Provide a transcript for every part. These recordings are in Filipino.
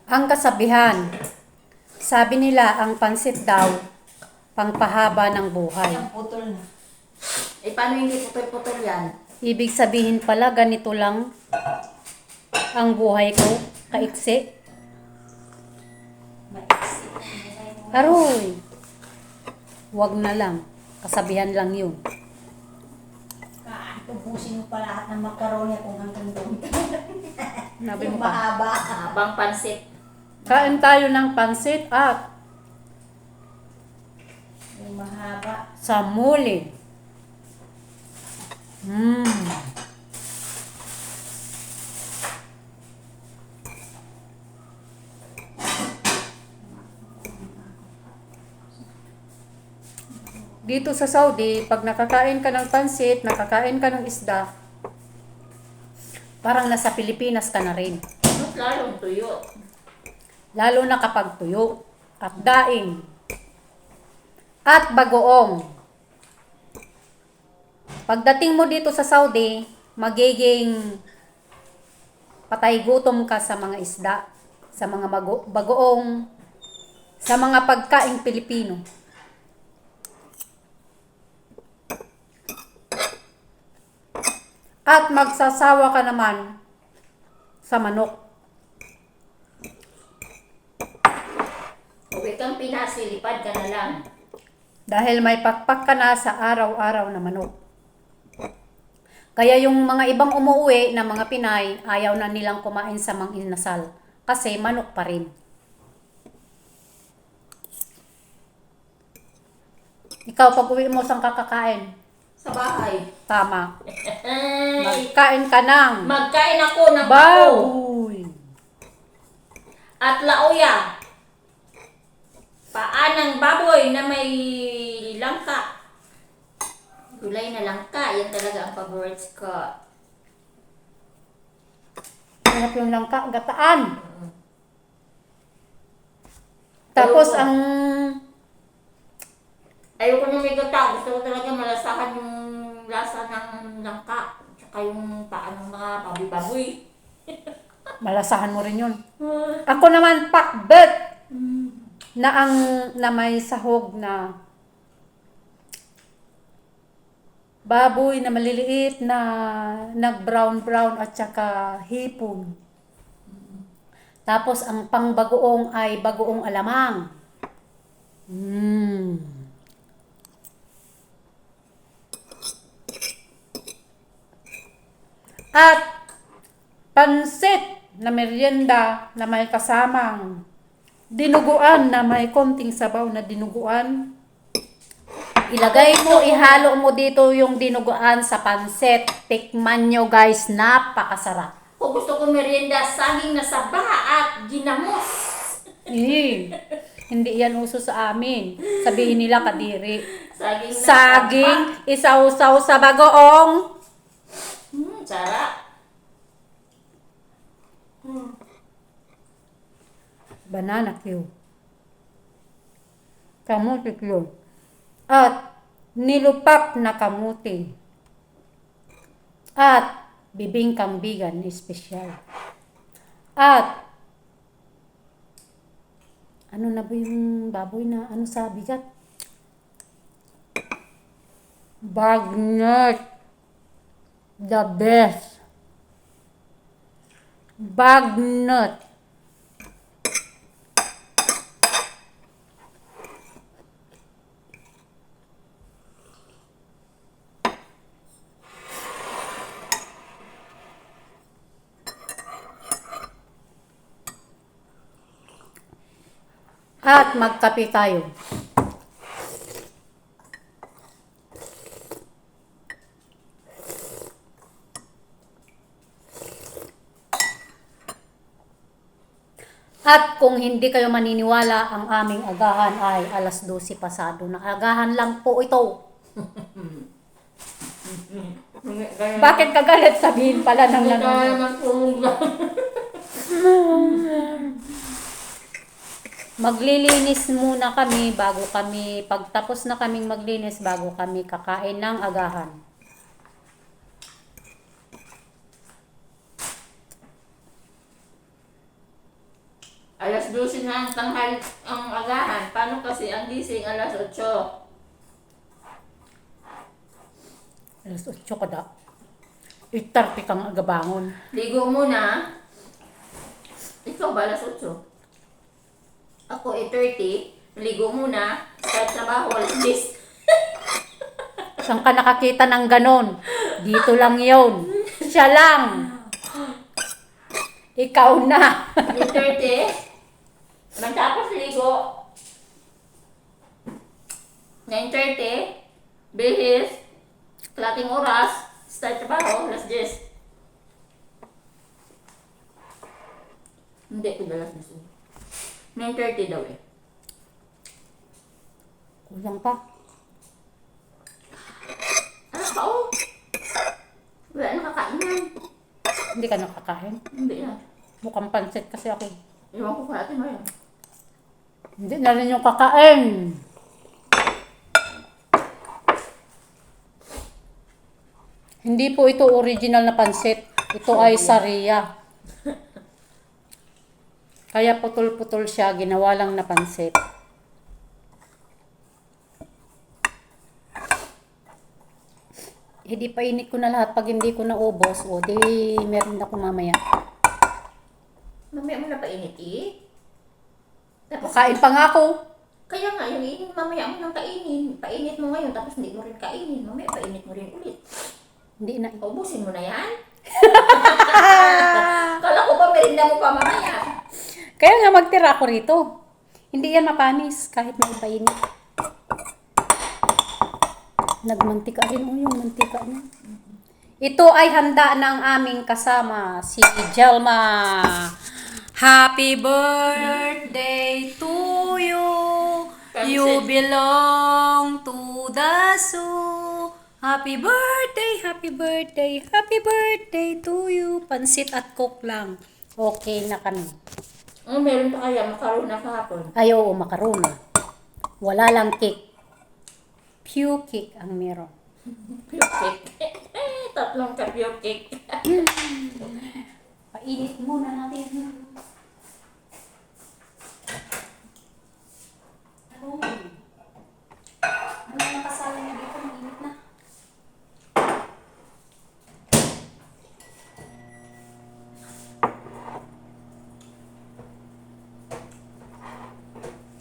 Ang kasabihan, sabi nila ang pansit daw, pangpahaba ng buhay. Ang putol na. Eh, paano hindi putol-putol yan? Ibig sabihin pala, ganito lang ang buhay ko, kaiksi. Maiksi. Aroy, wag na lang. Kasabihan lang yun. Ubusin mo pa lahat ng makaroni kung hanggang doon. Nabi Yung mo pa. mahaba. Habang pansit. Kain tayo ng pansit at Yung mahaba. sa muli. Dito sa Saudi, pag nakakain ka ng pansit, nakakain ka ng isda, parang nasa Pilipinas ka na rin. Mas lalong tuyo. Lalo na kapag tuyo at daing at bagoong. Pagdating mo dito sa Saudi, magiging patay gutom ka sa mga isda, sa mga bagoong, sa mga pagkaing Pilipino. At magsasawa ka naman sa manok. Huwag kang pinasilipad ka na lang. Dahil may pakpak ka na sa araw-araw na manok. Kaya yung mga ibang umuwi na mga Pinay, ayaw na nilang kumain sa mang inasal. Kasi manok pa rin. Ikaw, pag uwi mo, saan kakakain? Sa bahay. Tama. Ay, Magkain ka ng magkain ako ng pako. baboy. At lauya. Paan ng baboy na may langka. Gulay na langka. Yan talaga ang favorites ko. Hanap yung langka, gataan. Tapos ang Ayoko na may gata. Gusto ko talaga malasahan yung lasa ng langka. Tsaka yung paan ng mga baboy-baboy. malasahan mo rin yun. Ako naman pakbet na may sahog na baboy na maliliit na nag-brown at saka hipon. Tapos ang pangbagoong ay bagoong alamang. At pansit na merienda na may kasamang dinuguan na may konting sabaw na dinuguan. Ilagay mo, ihalo mo dito yung dinuguan sa pansit. Tikman nyo guys, napakasarap. Kung gusto ko merienda, saging na saba at ginamos. Hindi yan uso sa amin. Sabihin nila kadiri. Saging na Saging, saba. isaw-saw sa bagoong. Sarap. Banana Q. Kamuti Q. At nilupak na kamuti. At bibingkang bigan espesyal. At ano na ba yung baboy na ano sa bigat? Bagnet. The best. Bagnet. At magkape tayo. At kung hindi kayo maniniwala, ang aming agahan ay alas 12 pasado na. Agahan lang po ito. Bakit ka galit? Sabihin pala ng nanonood. Maglilinis muna kami bago kami, pagtapos na kaming maglinis bago kami kakain ng agahan. Alas 12 na ang tanghal ang agahan. Paano kasi ang gising alas 8? Alas 8 ka da. 8:30 kang agabangon. Ligo muna. Ikaw ba alas 8? Ako 8:30. Ligo muna. Start trabaho alas 10. Saan ka nakakita ng ganon? Dito lang yon. Siya lang. Ikaw na. 8:30. Matapos ligo. 9:30. Bihis. Kalating oras. Start trabaho alas 10. Hindi, kudalas na siya. 9:30 daw eh. Kulang pa. Ah, oo. Wala nakakain yan. Hindi ka nakakain. Hindi na. Mukhang pansit kasi ako. Iwan ko kaya natin ngayon. Hindi na rin yung kakain. Hindi po ito original na pansit. Ito ay sariya. Kaya putol-putol siya, ginawa lang na pansit. Hindi pa init ko na lahat pag hindi ko naubos. O, di meron ako mamaya. Mamaya mo na painit eh. Tapos, Kain pa nga ako. kaya nga, yung init, mamaya mo nang kainin. Painit mo ngayon, tapos hindi mo rin kainin. Mamaya painit mo rin ulit. Hindi na. Ubusin mo na yan. Kala ko ba merinda mo pa mamaya? Kaya nga magtira ako rito. Hindi yan mapanis kahit may painit. Nagmantika rin yung mantika niya. Ito ay handa ng aming kasama, si Jelma. Happy birthday to you. You belong to the zoo. Happy birthday, happy birthday, happy birthday to you. Pansit at coke lang. Okay na kami. Meron pa kaya makaroon na kahapon. Ay, oo, makarona. Wala lang cake. Pew cake ang meron. Pure cake. Tatlong ka pure cake. Painit muna natin. Ano? Ano nakasala niya dito? Mainit na.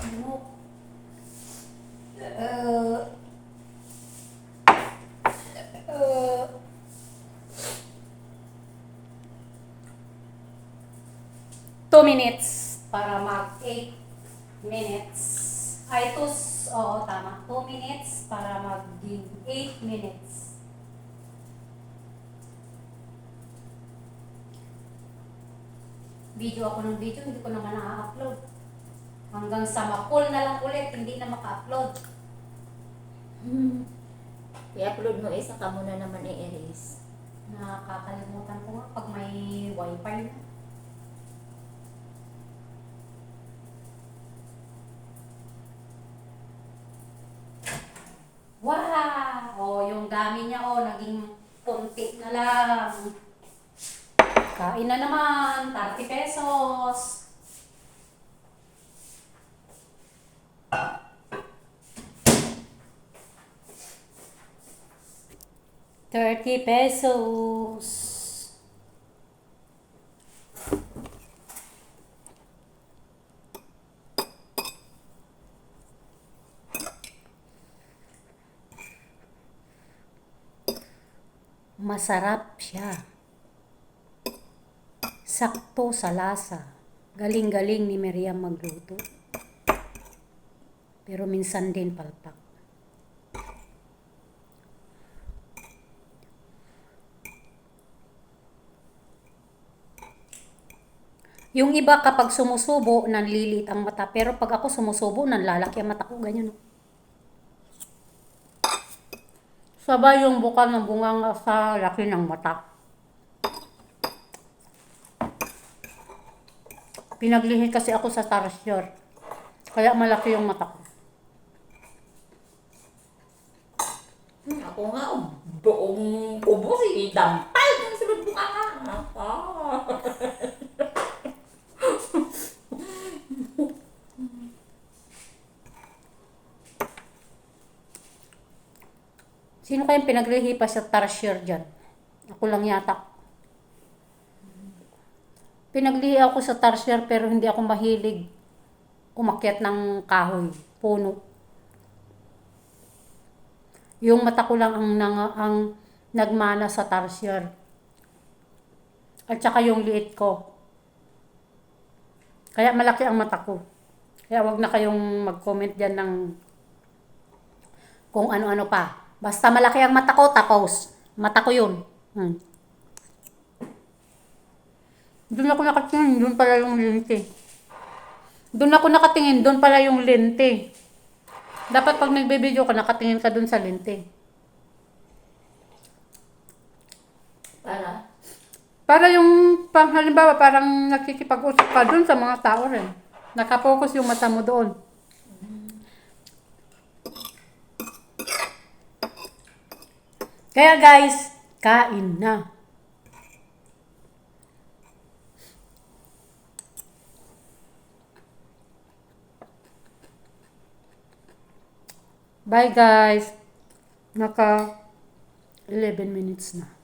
Ano? Uh, 2 minutes para mag 8 minutes. Ay, oo, tama. 2 minutes para mag 8 minutes. Video ako ng video, hindi ko naman na-upload. Hanggang sa ma-pull na lang ulit, hindi na maka-upload. I-upload mo isa ka muna naman i-erase. Nakakalimutan ko nga pag may wifi na. Wow! Oh, yung dami niya, naging konti na lang. Kain na naman, 30 pesos. ₱30. Masarap siya. Sakto sa lasa. Galing-galing ni Miriam magluto. Pero minsan din palpak. Yung iba kapag sumusubo, nanlilit ang mata. Pero pag ako sumusubo, nanlalaki ang mata ko. Ganyan. Sabay yung bukal ng bungang sa laki ng mata. Pinaglihit kasi ako sa tarsier. Kaya malaki yung mata ko. Ako nga, buong kubo si Dampal ng sunod buka nga. Sino kayang pinaglihipas sa tarsier dyan? Ako lang yata. Pinaglihi ako sa tarsier pero hindi ako mahilig umakyat ng kahoy, puno. Yung mata ko lang ang nagmana sa tarsier. At saka yung liit ko. Kaya malaki ang mata ko. Kaya wag na kayong mag-comment dyan ng kung ano-ano pa. Basta malaki ang mata ko, tapos. Mata ko yun. Doon ako nakatingin, doon pala yung lente. Doon ako nakatingin, doon pala yung lente. Dapat pag nagbe-video ka, nakatingin ka doon sa lente. Para yung, halimbawa, parang nakikipag-usap ka doon sa mga tao rin. Nakapokus yung mata mo doon. Kaya guys, kain na. Bye guys. Naka 11 minutes na.